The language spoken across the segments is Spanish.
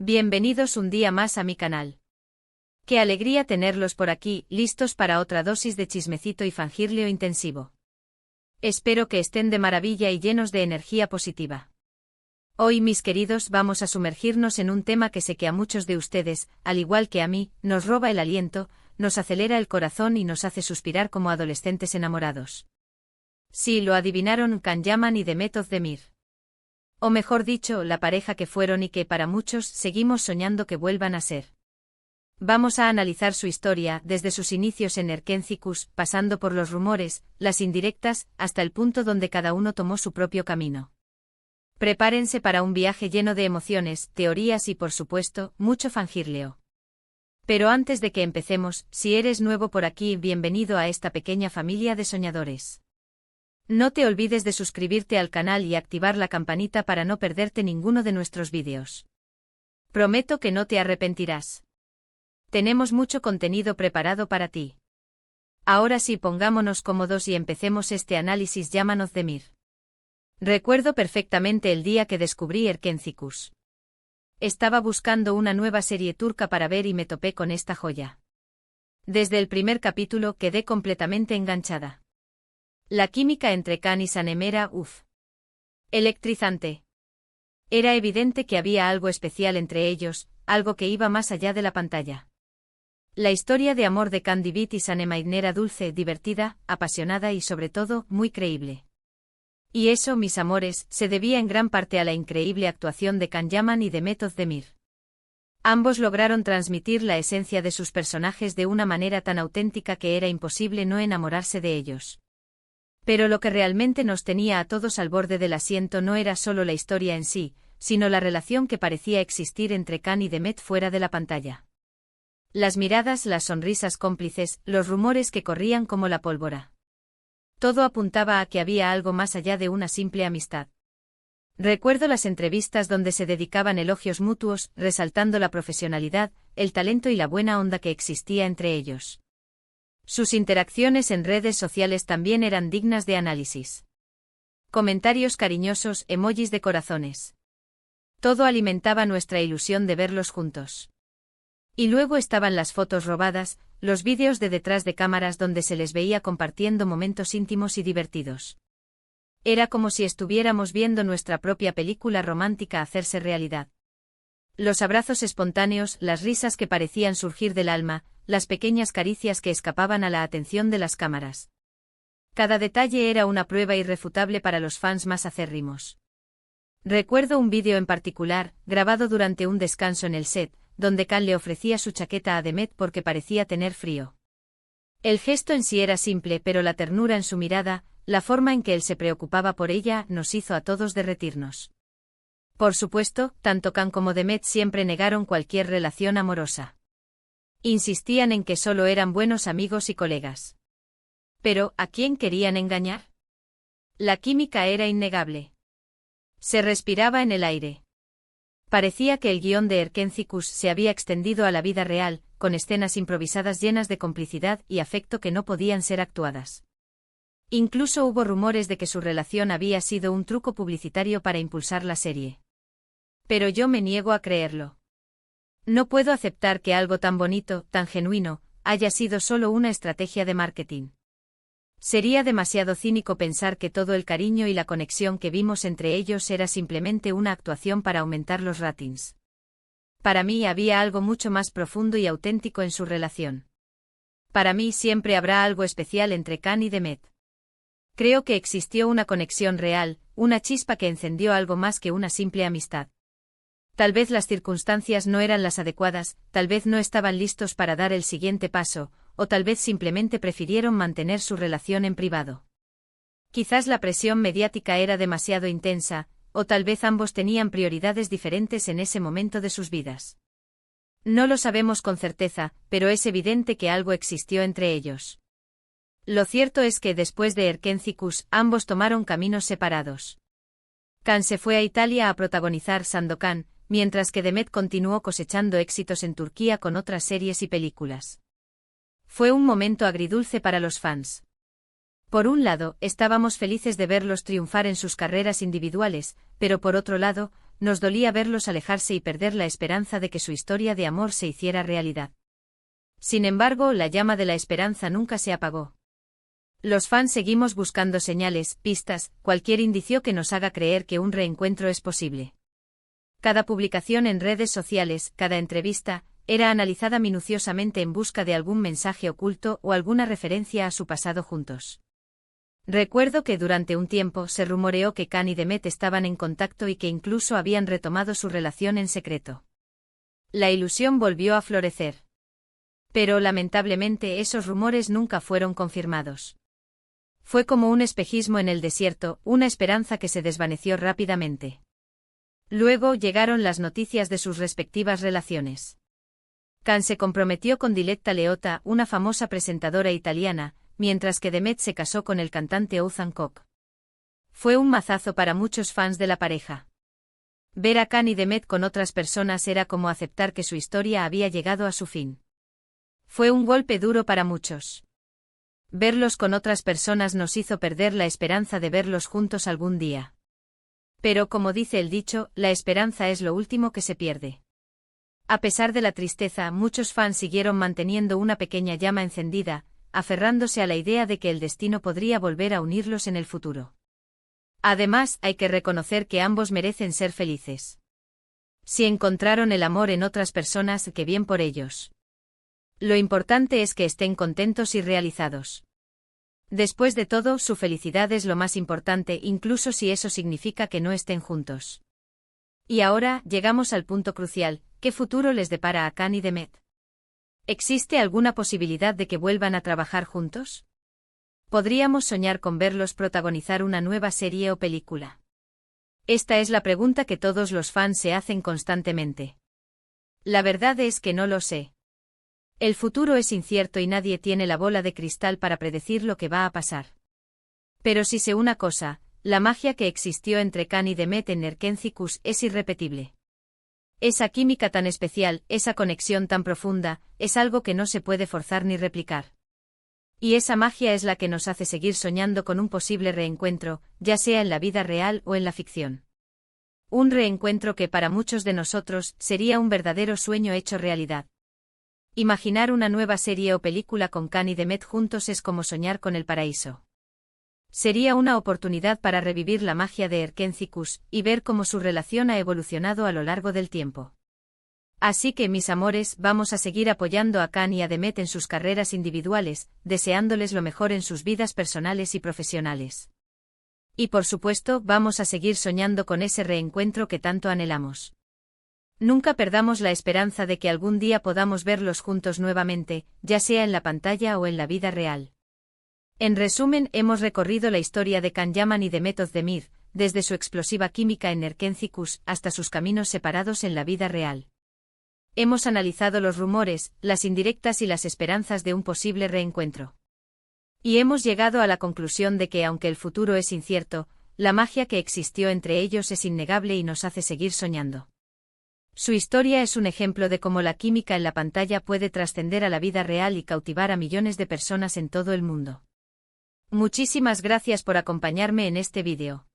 Bienvenidos un día más a mi canal. Qué alegría tenerlos por aquí, listos para otra dosis de chismecito y fangirleo intensivo. Espero que estén de maravilla y llenos de energía positiva. Hoy, mis queridos, vamos a sumergirnos en un tema que sé que a muchos de ustedes, al igual que a mí, nos roba el aliento, nos acelera el corazón y nos hace suspirar como adolescentes enamorados. Sí, lo adivinaron, Can Yaman y Demet Özdemir. O mejor dicho, la pareja que fueron y que para muchos seguimos soñando que vuelvan a ser. Vamos a analizar su historia, desde sus inicios en Erkencikus, pasando por los rumores, las indirectas, hasta el punto donde cada uno tomó su propio camino. Prepárense para un viaje lleno de emociones, teorías y, por supuesto, mucho fangirleo. Pero antes de que empecemos, si eres nuevo por aquí, bienvenido a esta pequeña familia de soñadores. No te olvides de suscribirte al canal y activar la campanita para no perderte ninguno de nuestros vídeos. Prometo que no te arrepentirás. Tenemos mucho contenido preparado para ti. Ahora sí, pongámonos cómodos y empecemos este análisis. Yaman Özdemir. Recuerdo perfectamente el día que descubrí Erkencikus. Estaba buscando una nueva serie turca para ver y me topé con esta joya. Desde el primer capítulo quedé completamente enganchada. La química entre Can y Sanem era, electrizante. Era evidente que había algo especial entre ellos, algo que iba más allá de la pantalla. La historia de amor de Can Divit y Sanem era dulce, divertida, apasionada y sobre todo, muy creíble. Y eso, mis amores, se debía en gran parte a la increíble actuación de Can Yaman y Demet Özdemir. Ambos lograron transmitir la esencia de sus personajes de una manera tan auténtica que era imposible no enamorarse de ellos. Pero lo que realmente nos tenía a todos al borde del asiento no era solo la historia en sí, sino la relación que parecía existir entre Can y Demet fuera de la pantalla. Las miradas, las sonrisas cómplices, los rumores que corrían como la pólvora. Todo apuntaba a que había algo más allá de una simple amistad. Recuerdo las entrevistas donde se dedicaban elogios mutuos, resaltando la profesionalidad, el talento y la buena onda que existía entre ellos. Sus interacciones en redes sociales también eran dignas de análisis. Comentarios cariñosos, emojis de corazones. Todo alimentaba nuestra ilusión de verlos juntos. Y luego estaban las fotos robadas, los vídeos de detrás de cámaras donde se les veía compartiendo momentos íntimos y divertidos. Era como si estuviéramos viendo nuestra propia película romántica hacerse realidad. Los abrazos espontáneos, las risas que parecían surgir del alma, las pequeñas caricias que escapaban a la atención de las cámaras. Cada detalle era una prueba irrefutable para los fans más acérrimos. Recuerdo un vídeo en particular, grabado durante un descanso en el set, donde Can le ofrecía su chaqueta a Demet porque parecía tener frío. El gesto en sí era simple, pero la ternura en su mirada, la forma en que él se preocupaba por ella, nos hizo a todos derretirnos. Por supuesto, tanto Can como Demet siempre negaron cualquier relación amorosa. Insistían en que solo eran buenos amigos y colegas. Pero, ¿a quién querían engañar? La química era innegable. Se respiraba en el aire. Parecía que el guión de Erkencikus se había extendido a la vida real, con escenas improvisadas llenas de complicidad y afecto que no podían ser actuadas. Incluso hubo rumores de que su relación había sido un truco publicitario para impulsar la serie. Pero yo me niego a creerlo. No puedo aceptar que algo tan bonito, tan genuino, haya sido solo una estrategia de marketing. Sería demasiado cínico pensar que todo el cariño y la conexión que vimos entre ellos era simplemente una actuación para aumentar los ratings. Para mí había algo mucho más profundo y auténtico en su relación. Para mí siempre habrá algo especial entre Can y Demet. Creo que existió una conexión real, una chispa que encendió algo más que una simple amistad. Tal vez las circunstancias no eran las adecuadas, tal vez no estaban listos para dar el siguiente paso, o tal vez simplemente prefirieron mantener su relación en privado. Quizás la presión mediática era demasiado intensa, o tal vez ambos tenían prioridades diferentes en ese momento de sus vidas. No lo sabemos con certeza, pero es evidente que algo existió entre ellos. Lo cierto es que después de Erkencikus, ambos tomaron caminos separados. Can se fue a Italia a protagonizar Sandokan, mientras que Demet continuó cosechando éxitos en Turquía con otras series y películas. Fue un momento agridulce para los fans. Por un lado, estábamos felices de verlos triunfar en sus carreras individuales, pero por otro lado, nos dolía verlos alejarse y perder la esperanza de que su historia de amor se hiciera realidad. Sin embargo, la llama de la esperanza nunca se apagó. Los fans seguimos buscando señales, pistas, cualquier indicio que nos haga creer que un reencuentro es posible. Cada publicación en redes sociales, cada entrevista, era analizada minuciosamente en busca de algún mensaje oculto o alguna referencia a su pasado juntos. Recuerdo que durante un tiempo se rumoreó que Khan y Demet estaban en contacto y que incluso habían retomado su relación en secreto. La ilusión volvió a florecer. Pero lamentablemente esos rumores nunca fueron confirmados. Fue como un espejismo en el desierto, una esperanza que se desvaneció rápidamente. Luego llegaron las noticias de sus respectivas relaciones. Khan se comprometió con Diletta Leotta, una famosa presentadora italiana, mientras que Demet se casó con el cantante Oğuzhan Koç. Fue un mazazo para muchos fans de la pareja. Ver a Khan y Demet con otras personas era como aceptar que su historia había llegado a su fin. Fue un golpe duro para muchos. Verlos con otras personas nos hizo perder la esperanza de verlos juntos algún día. Pero como dice el dicho, la esperanza es lo último que se pierde. A pesar de la tristeza, muchos fans siguieron manteniendo una pequeña llama encendida, aferrándose a la idea de que el destino podría volver a unirlos en el futuro. Además, hay que reconocer que ambos merecen ser felices. Si encontraron el amor en otras personas, qué bien por ellos. Lo importante es que estén contentos y realizados. Después de todo, su felicidad es lo más importante, incluso si eso significa que no estén juntos. Y ahora, llegamos al punto crucial, ¿qué futuro les depara a Khan y Demet? ¿Existe alguna posibilidad de que vuelvan a trabajar juntos? ¿Podríamos soñar con verlos protagonizar una nueva serie o película? Esta es la pregunta que todos los fans se hacen constantemente. La verdad es que no lo sé. El futuro es incierto y nadie tiene la bola de cristal para predecir lo que va a pasar. Pero sí sé una cosa, la magia que existió entre Khan y Demet en Erkenci-Kuş es irrepetible. Esa química tan especial, esa conexión tan profunda, es algo que no se puede forzar ni replicar. Y esa magia es la que nos hace seguir soñando con un posible reencuentro, ya sea en la vida real o en la ficción. Un reencuentro que para muchos de nosotros sería un verdadero sueño hecho realidad. Imaginar una nueva serie o película con Khan y Demet juntos es como soñar con el paraíso. Sería una oportunidad para revivir la magia de Erkenci-Kuş y ver cómo su relación ha evolucionado a lo largo del tiempo. Así que, mis amores, vamos a seguir apoyando a Khan y a Demet en sus carreras individuales, deseándoles lo mejor en sus vidas personales y profesionales. Y por supuesto, vamos a seguir soñando con ese reencuentro que tanto anhelamos. Nunca perdamos la esperanza de que algún día podamos verlos juntos nuevamente, ya sea en la pantalla o en la vida real. En resumen, hemos recorrido la historia de Can Yaman y Demet Özdemir, desde su explosiva química en Erkenci-Kuş hasta sus caminos separados en la vida real. Hemos analizado los rumores, las indirectas y las esperanzas de un posible reencuentro. Y hemos llegado a la conclusión de que aunque el futuro es incierto, la magia que existió entre ellos es innegable y nos hace seguir soñando. Su historia es un ejemplo de cómo la química en la pantalla puede trascender a la vida real y cautivar a millones de personas en todo el mundo. Muchísimas gracias por acompañarme en este vídeo.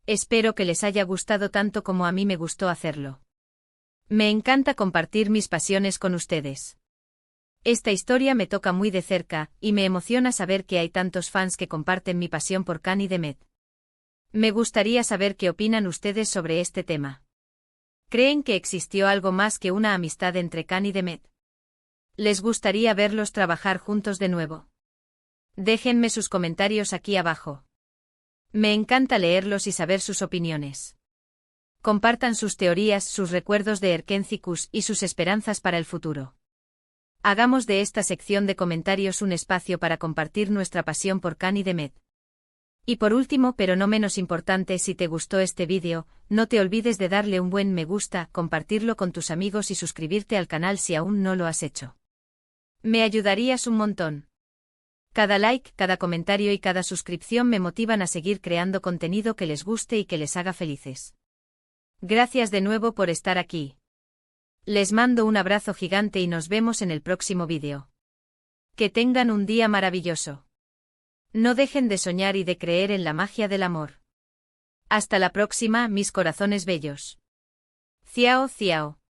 Espero que les haya gustado tanto como a mí me gustó hacerlo. Me encanta compartir mis pasiones con ustedes. Esta historia me toca muy de cerca, y me emociona saber que hay tantos fans que comparten mi pasión por Khan y Demet. Me gustaría saber qué opinan ustedes sobre este tema. ¿Creen que existió algo más que una amistad entre Khan y Demet? ¿Les gustaría verlos trabajar juntos de nuevo? Déjenme sus comentarios aquí abajo. Me encanta leerlos y saber sus opiniones. Compartan sus teorías, sus recuerdos de Erkenci-Kuş y sus esperanzas para el futuro. Hagamos de esta sección de comentarios un espacio para compartir nuestra pasión por Khan y Demet. Y por último, pero no menos importante, si te gustó este vídeo, no te olvides de darle un buen me gusta, compartirlo con tus amigos y suscribirte al canal si aún no lo has hecho. Me ayudarías un montón. Cada like, cada comentario y cada suscripción me motivan a seguir creando contenido que les guste y que les haga felices. Gracias de nuevo por estar aquí. Les mando un abrazo gigante y nos vemos en el próximo vídeo. Que tengan un día maravilloso. No dejen de soñar y de creer en la magia del amor. Hasta la próxima, mis corazones bellos. Ciao ciao.